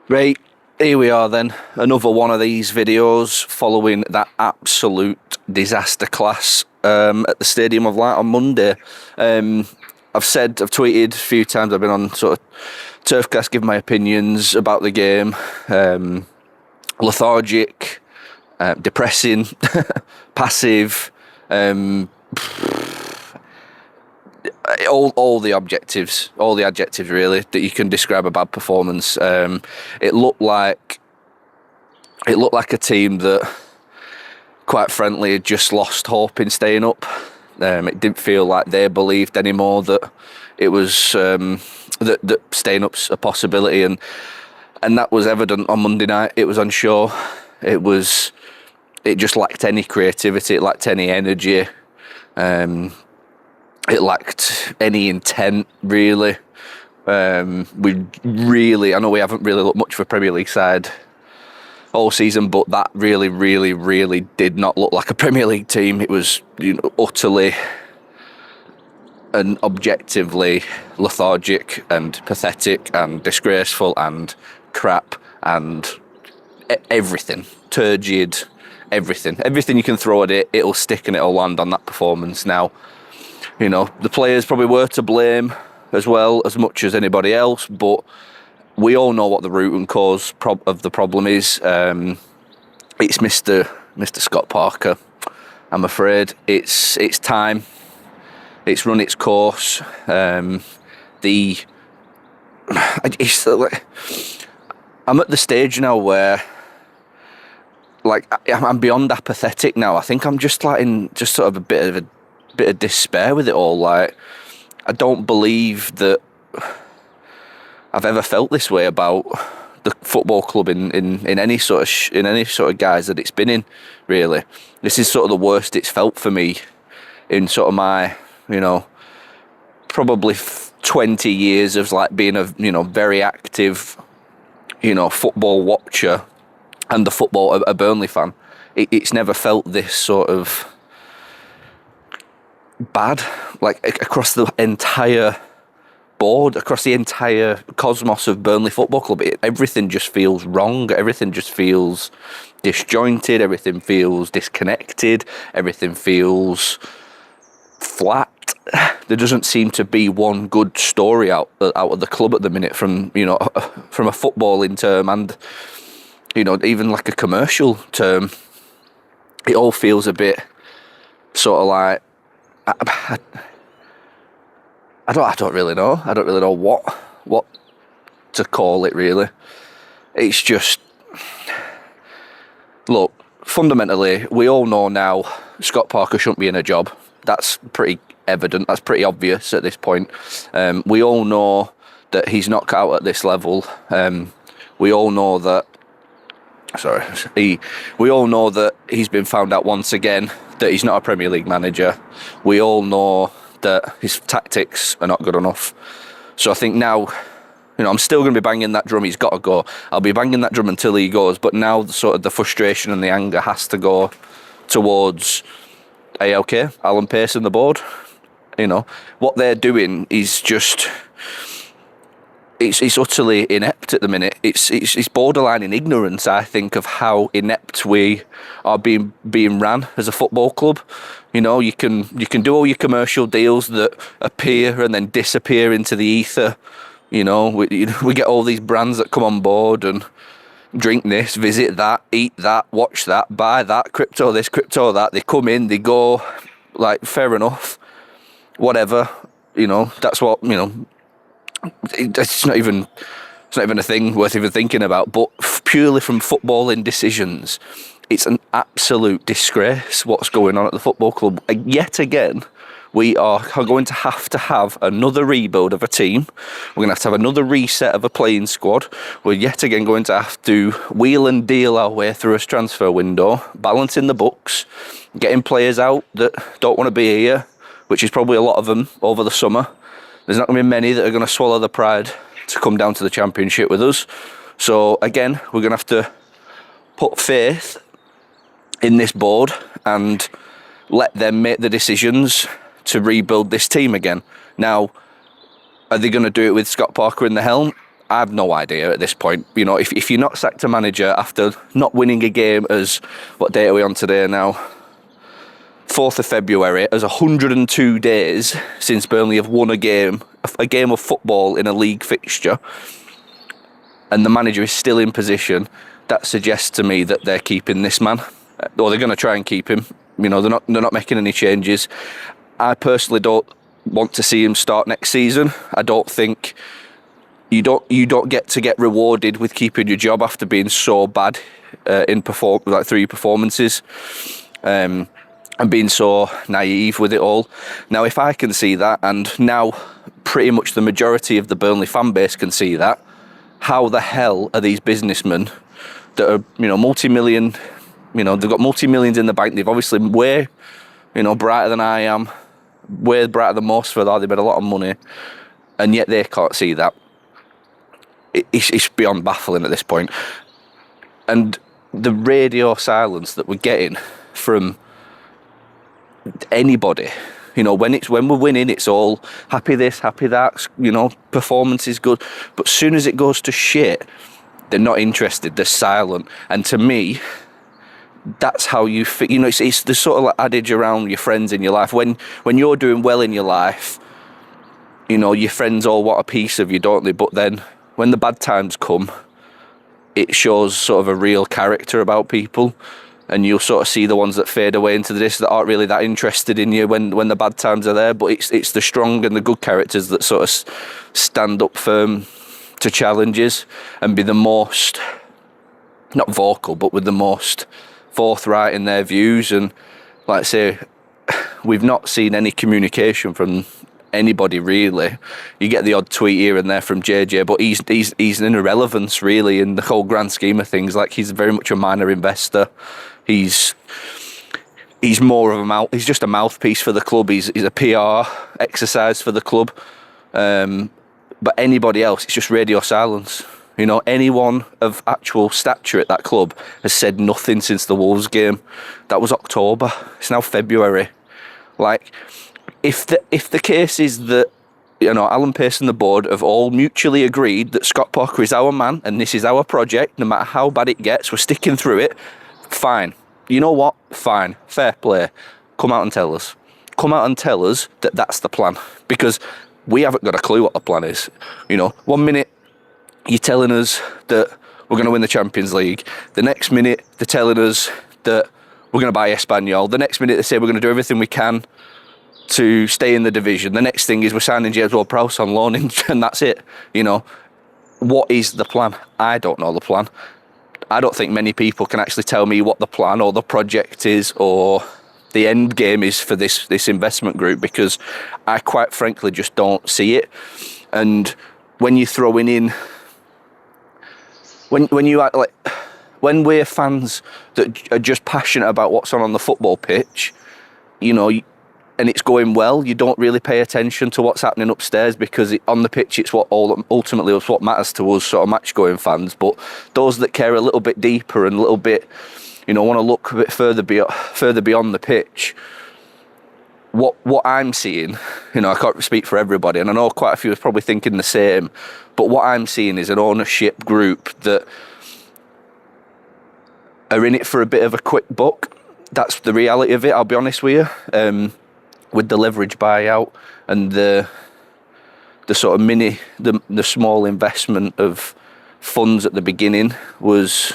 Right, here we are then, another one of these videos following that absolute disaster class at the Stadium of Light on Monday. I've tweeted a few times, I've been on sort of Turfcast giving my opinions about the game. Lethargic, depressing, passive, all the adjectives really that you can describe a bad performance. It looked like a team that, quite frankly, had just lost hope in staying up. It didn't feel like they believed anymore that it was that staying up's a possibility, and that was evident on Monday night. It was unsure. It just lacked any creativity. It lacked any energy. It lacked any intent, really. I know we haven't really looked much for a Premier League side all season, but that really did not look like a Premier League team. It was, utterly and objectively lethargic and pathetic and disgraceful and crap and everything. Turgid, everything. Everything you can throw at it, it'll stick and it'll land on that performance. Now, the players probably were to blame as well, as much as anybody else, but we all know what the root and cause of the problem is. It's Mr. Scott Parker. I'm afraid it's time. It's run its course. I'm at the stage now where, I'm beyond apathetic now. I think I'm just in sort of a bit of despair with it all. I don't believe that I've ever felt this way about the football club in any sort of guise that it's been in. Really, this is sort of the worst it's felt for me in sort of my probably 20 years of being a very active football watcher and a Burnley fan. It's never felt this sort of bad, across the entire board, across the entire cosmos of Burnley Football Club. Everything just feels wrong. Everything just feels disjointed. Everything feels disconnected. Everything feels flat. There doesn't seem to be one good story out of the club at the minute, from from a footballing term and even like a commercial term. It all feels a bit sort of like, I don't really know. I don't really know what to call it, really. It's just, look, fundamentally, we all know now Scott Parker shouldn't be in a job. That's pretty evident. That's pretty obvious at this point. We all know that he's not cut out at this level. We all know that. We all know that he's been found out once again that he's not a Premier League manager. We all know that his tactics are not good enough. So I think now, I'm still going to be banging that drum. He's got to go. I'll be banging that drum until he goes. But now the frustration and the anger has to go towards, hey, okay, Alan Pace and the board. What they're doing is just, it's utterly inept at the minute. It's borderline in ignorance, I think, of how inept we are being ran as a football club. You can do all your commercial deals that appear and then disappear into the ether. We get all these brands that come on board and drink this, visit that, eat that, watch that, buy that, crypto this, crypto that. They come in, they go, fair enough, whatever. That's what It's not even a thing worth even thinking about. But purely from footballing decisions, it's an absolute disgrace what's going on at the football club. Yet again, we are going to have another rebuild of a team. We're going to have another reset of a playing squad. We're yet again going to have to wheel and deal our way through a transfer window, balancing the books, getting players out that don't want to be here, which is probably a lot of them over the summer. There's not going to be many that are going to swallow the pride to come down to the Championship with us. So again, we're going to have to put faith in this board and let them make the decisions to rebuild this team again. Now, are they going to do it with Scott Parker in the helm? I have no idea at this point. You know, if you're not sacked a manager after not winning a game as, what date are we on today now? 4th of February, as 102 days since Burnley have won a game of football in a league fixture, and the manager is still in position, that suggests to me that they're keeping this man, or they're going to try and keep him. You know, they're not making any changes. I personally don't want to see him start next season. I don't think you don't get rewarded with keeping your job after being so bad through your performances. And being so naive with it all. Now, if I can see that, and now pretty much the majority of the Burnley fan base can see that, how the hell are these businessmen that are, you know, multi-million, you know, they've got multi-millions in the bank, they've obviously way, you know, brighter than I am, way brighter than most for that, they've made a lot of money, and yet they can't see that. It's beyond baffling at this point. And the radio silence that we're getting from anybody, you know, when we're winning, it's all happy this, happy that, you know, performance is good, but as soon as it goes to shit, they're not interested, they're silent. And to me, that's how you you know, it's the sort of like adage around your friends in your life. When you're doing well in your life, you know, your friends all want a piece of you, don't they? But then when the bad times come, it shows sort of a real character about people. And you'll sort of see the ones that fade away into this that aren't really that interested in you when the bad times are there. But it's the strong and the good characters that sort of stand up firm to challenges and be the most, not vocal, but with the most forthright in their views. And like I say, we've not seen any communication from anybody really. You get the odd tweet here and there from JJ, but he's an irrelevance really in the whole grand scheme of things. Like, he's very much a minor investor. He's more of he's just a mouthpiece for the club. He's a PR exercise for the club. But anybody else, it's just radio silence. You know, anyone of actual stature at that club has said nothing since the Wolves game. That was October. It's now February. Like, if the case is that, you know, Alan Pace and the board have all mutually agreed that Scott Parker is our man and this is our project, no matter how bad it gets, we're sticking through it, fine. You know what? Fine. Fair play. Come out and tell us. Come out and tell us that that's the plan. Because we haven't got a clue what the plan is. You know, 1 minute you're telling us that we're going to win the Champions League. The next minute they're telling us that we're going to buy Espanyol. The next minute they say we're going to do everything we can to stay in the division. The next thing is we're signing James Ward-Prowse on loan and that's it. You know, what is the plan? I don't know the plan. I don't think many people can actually tell me what the plan or the project is or the end game is for this investment group, because I quite frankly just don't see it. And when you're throwing in, when you act like, when we're fans that are just passionate about what's on the football pitch, you know, and it's going well, you don't really pay attention to what's happening upstairs, because on the pitch it's ultimately what matters to us sort of match-going fans. But those that care a little bit deeper and a little bit, you know, want to look a bit further beyond the pitch, what I'm seeing, you know, I can't speak for everybody, and I know quite a few are probably thinking the same, but what I'm seeing is an ownership group that are in it for a bit of a quick buck. That's the reality of it, I'll be honest with you. With the leverage buyout and the sort of the small investment of funds at the beginning was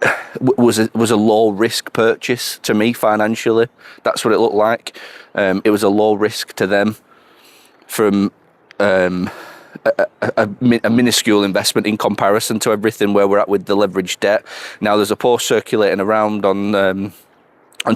a low risk purchase to me financially. That's what it looked like. It was a low risk to them from a minuscule investment in comparison to everything where we're at with the leverage debt. Now there's a post circulating around on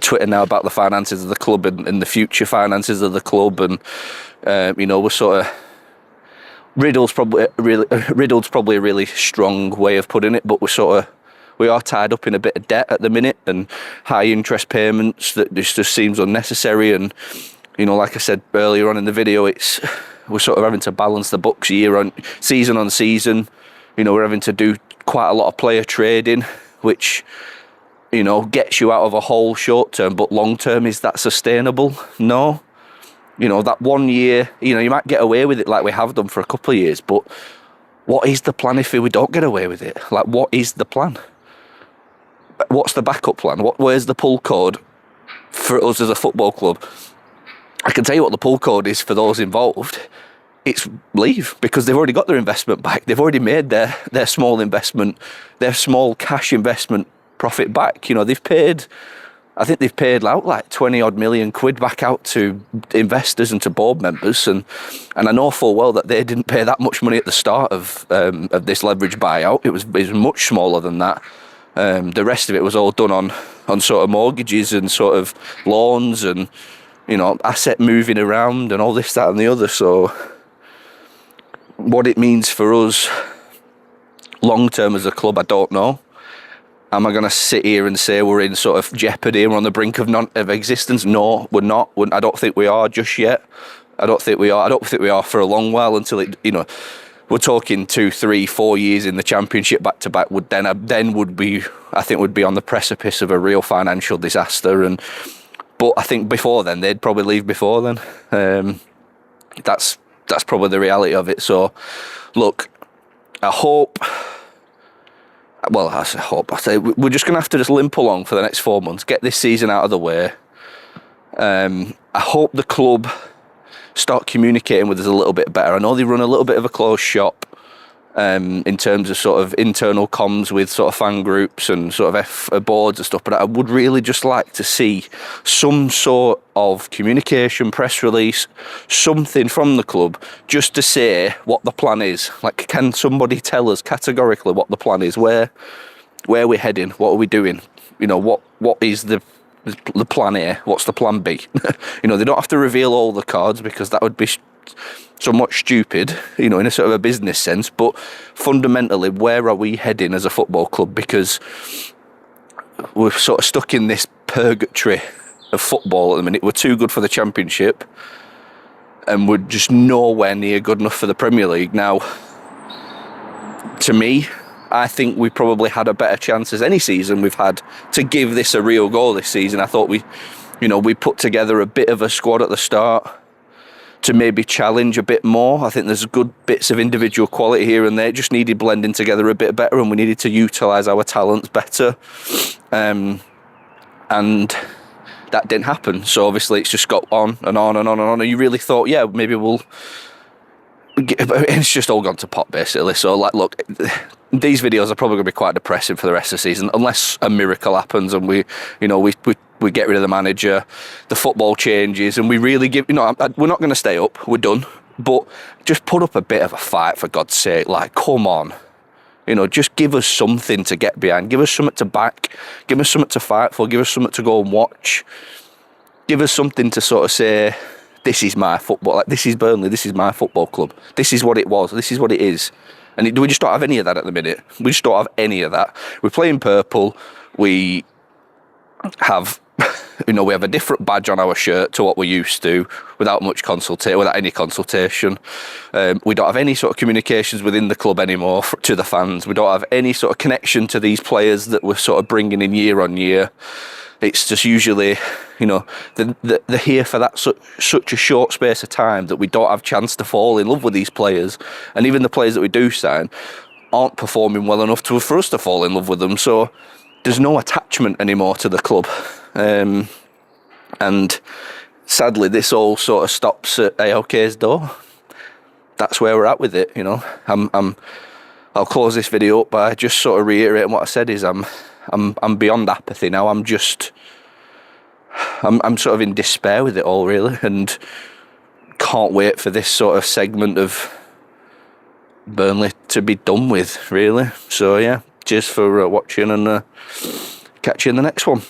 Twitter now about the finances of the club and the future finances of the club, and you know, we're sort of riddled's probably a really strong way of putting it, but we are tied up in a bit of debt at the minute and high interest payments that just seems unnecessary. And you know, like I said earlier on in the video, we're sort of having to balance the books season on season. You know, we're having to do quite a lot of player trading, which, you know, gets you out of a hole short term, but long term, is that sustainable? No. You know, that 1 year, you know, you might get away with it like we have done for a couple of years, but what is the plan if we don't get away with it? Like, what is the plan? What's the backup plan? Where's the pull code for us as a football club? I can tell you what the pull code is for those involved. It's leave, because they've already got their investment back. They've already made their small investment, their small cash investment profit back. You know, I think they've paid out like 20 odd million quid back out to investors and to board members. And I know full well that they didn't pay that much money at the start of this leverage buyout. It was much smaller than that. The rest of it was all done on sort of mortgages and sort of loans and, you know, asset moving around and all this, that and the other. So what it means for us long term as a club, I don't know. Am I going to sit here and say we're in sort of jeopardy, we're on the brink of existence? No, we're not. I don't think we are just yet. I don't think we are for a long while, until it, you know, we're talking 2, 3, 4 years in the Championship back to back. I think would be on the precipice of a real financial disaster. But I think before then, they'd probably leave before then. That's probably the reality of it. So, look, I say we're just going to have to just limp along for the next 4 months, get this season out of the way. I hope the club start communicating with us a little bit better. I know they run a little bit of a closed shop in terms of sort of internal comms with sort of fan groups and sort of boards and stuff, but I would really just like to see some sort of communication, press release, something from the club just to say what the plan is. Like, can somebody tell us categorically what the plan is, where we're heading, what are we doing, you know, what is the plan A, what's the plan B? You know, they don't have to reveal all the cards, because that would be somewhat stupid, you know, in a sort of a business sense. But fundamentally, where are we heading as a football club? Because we're sort of stuck in this purgatory of football at the minute. We're too good for the Championship, and we're just nowhere near good enough for the Premier League. Now, to me, I think we probably had a better chance as any season we've had to give this a real go this season. I thought we put together a bit of a squad at the start to maybe challenge a bit more. I think there's good bits of individual quality here and there. It just needed blending together a bit better, and we needed to utilise our talents better. And that didn't happen. So obviously it's just got on and on and on and on. And you really thought, yeah, maybe it's just all gone to pot, basically. So, like, look, these videos are probably going to be quite depressing for the rest of the season, unless a miracle happens and we get rid of the manager, the football changes, and we really give, we're not going to stay up, we're done, but just put up a bit of a fight, for God's sake. Like, come on, just give us something to get behind, give us something to back, give us something to fight for, give us something to go and watch, give us something to sort of say, this is my football, like, this is Burnley, this is my football club, this is what it was, this is what it is. And we just don't have any of that at the minute. We just don't have any of that. We play in purple. We have, we have a different badge on our shirt to what we're used to, without any consultation. We don't have any sort of communications within the club anymore to the fans. We don't have any sort of connection to these players that we're sort of bringing in year on year. It's just usually, they're here for that such a short space of time that we don't have a chance to fall in love with these players. And even the players that we do sign aren't performing well enough for us to fall in love with them. So there's no attachment anymore to the club. And sadly, this all sort of stops at AOK's door. That's where we're at with it, I'll close this video up by just sort of reiterating what I said is I'm beyond apathy now. I'm sort of in despair with it all, really, and can't wait for this sort of segment of Burnley to be done with, really. So yeah, cheers for watching, and catch you in the next one.